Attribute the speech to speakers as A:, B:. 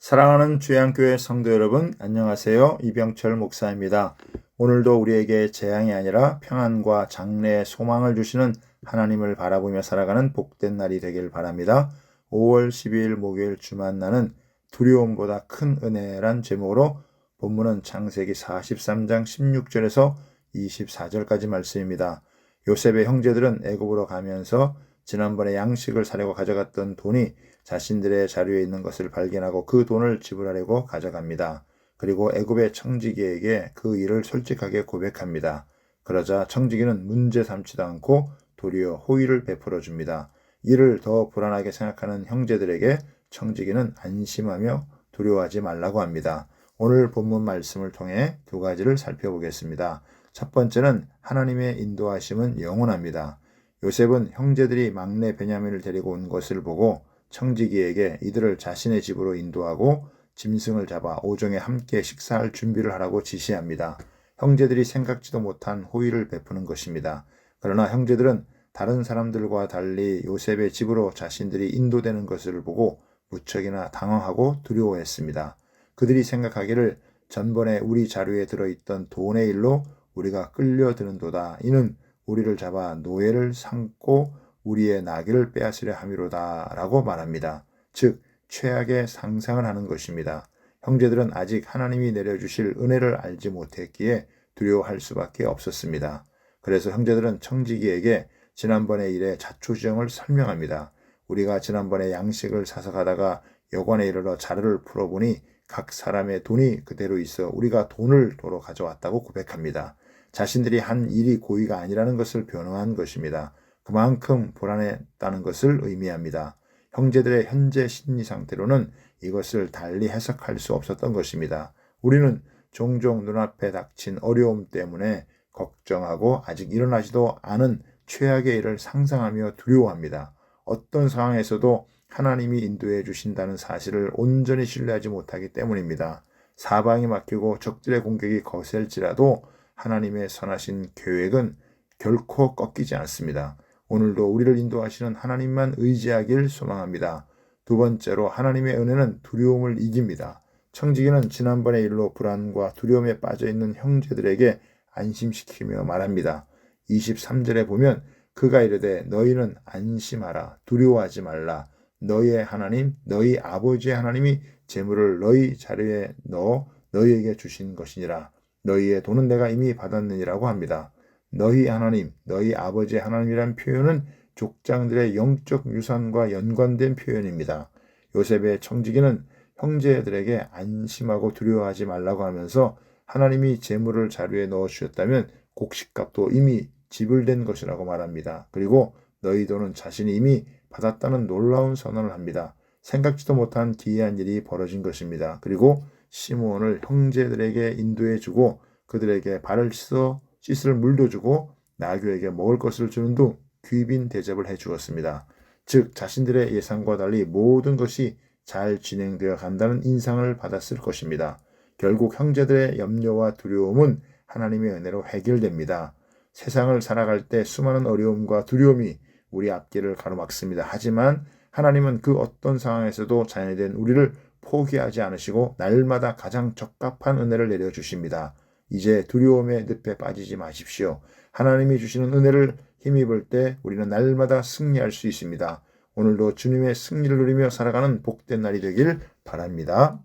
A: 사랑하는 주양교회 성도 여러분, 안녕하세요. 이병철 목사입니다. 오늘도 우리에게 재앙이 아니라 평안과 장래의 소망을 주시는 하나님을 바라보며 살아가는 복된 날이 되길 바랍니다. 5월 12일 목요일 주만나는 두려움보다 큰 은혜란 제목으로 본문은 창세기 43장 16절에서 24절까지 말씀입니다. 요셉의 형제들은 애굽으로 가면서 지난번에 양식을 사려고 가져갔던 돈이 자신들의 자료에 있는 것을 발견하고 그 돈을 지불하려고 가져갑니다. 그리고 애굽의 청지기에게 그 일을 솔직하게 고백합니다. 그러자 청지기는 문제 삼지도 않고 도리어 호의를 베풀어 줍니다. 이를 더 불안하게 생각하는 형제들에게 청지기는 안심하며 두려워하지 말라고 합니다. 오늘 본문 말씀을 통해 두 가지를 살펴보겠습니다. 첫 번째는 하나님의 인도하심은 영원합니다. 요셉은 형제들이 막내 베냐민을 데리고 온 것을 보고 청지기에게 이들을 자신의 집으로 인도하고 짐승을 잡아 오정에 함께 식사할 준비를 하라고 지시합니다. 형제들이 생각지도 못한 호의를 베푸는 것입니다. 그러나 형제들은 다른 사람들과 달리 요셉의 집으로 자신들이 인도되는 것을 보고 무척이나 당황하고 두려워했습니다. 그들이 생각하기를 전번에 우리 자료에 들어있던 돈의 일로 우리가 끌려드는도다. 이는 우리를 잡아 노예를 삼고 우리의 나귀를 빼앗으려 함이로다 라고 말합니다. 즉 최악의 상상을 하는 것입니다. 형제들은 아직 하나님이 내려주실 은혜를 알지 못했기에 두려워할 수밖에 없었습니다. 그래서 형제들은 청지기에게 지난번의 일의 자초지종을 설명합니다. 우리가 지난번에 양식을 사서 가다가 여관에 이르러 자료를 풀어보니 각 사람의 돈이 그대로 있어 우리가 돈을 도로 가져왔다고 고백합니다. 자신들이 한 일이 고의가 아니라는 것을 변호한 것입니다. 그만큼 불안했다는 것을 의미합니다. 형제들의 현재 심리 상태로는 이것을 달리 해석할 수 없었던 것입니다. 우리는 종종 눈앞에 닥친 어려움 때문에 걱정하고 아직 일어나지도 않은 최악의 일을 상상하며 두려워합니다. 어떤 상황에서도 하나님이 인도해 주신다는 사실을 온전히 신뢰하지 못하기 때문입니다. 사방이 막히고 적들의 공격이 거셀지라도 하나님의 선하신 계획은 결코 꺾이지 않습니다. 오늘도 우리를 인도하시는 하나님만 의지하길 소망합니다. 두 번째로 하나님의 은혜는 두려움을 이깁니다. 청지기는 지난번의 일로 불안과 두려움에 빠져있는 형제들에게 안심시키며 말합니다. 23절에 보면 그가 이르되 너희는 안심하라 두려워하지 말라 너희의 하나님 너희 아버지의 하나님이 재물을 너희 자리에 넣어 너희에게 주신 것이니라 너희의 돈은 내가 이미 받았느니라고 합니다. 너희 하나님, 너희 아버지의 하나님이란 표현은 족장들의 영적 유산과 연관된 표현입니다. 요셉의 청지기는 형제들에게 안심하고 두려워하지 말라고 하면서 하나님이 재물을 자루에 넣어 주셨다면 곡식값도 이미 지불된 것이라고 말합니다. 그리고 너희 돈은 자신이 이미 받았다는 놀라운 선언을 합니다. 생각지도 못한 기이한 일이 벌어진 것입니다. 그리고 시므온을 형제들에게 인도해 주고 그들에게 발을 씻을 물도 주고 나귀에게 먹을 것을 주는 등 귀빈 대접을 해 주었습니다. 즉 자신들의 예상과 달리 모든 것이 잘 진행되어 간다는 인상을 받았을 것입니다. 결국 형제들의 염려와 두려움은 하나님의 은혜로 해결됩니다. 세상을 살아갈 때 수많은 어려움과 두려움이 우리 앞길을 가로막습니다. 하지만 하나님은 그 어떤 상황에서도 자녀된 우리를 포기하지 않으시고 날마다 가장 적합한 은혜를 내려주십니다. 이제 두려움의 늪에 빠지지 마십시오. 하나님이 주시는 은혜를 힘입을 때 우리는 날마다 승리할 수 있습니다. 오늘도 주님의 승리를 누리며 살아가는 복된 날이 되길 바랍니다.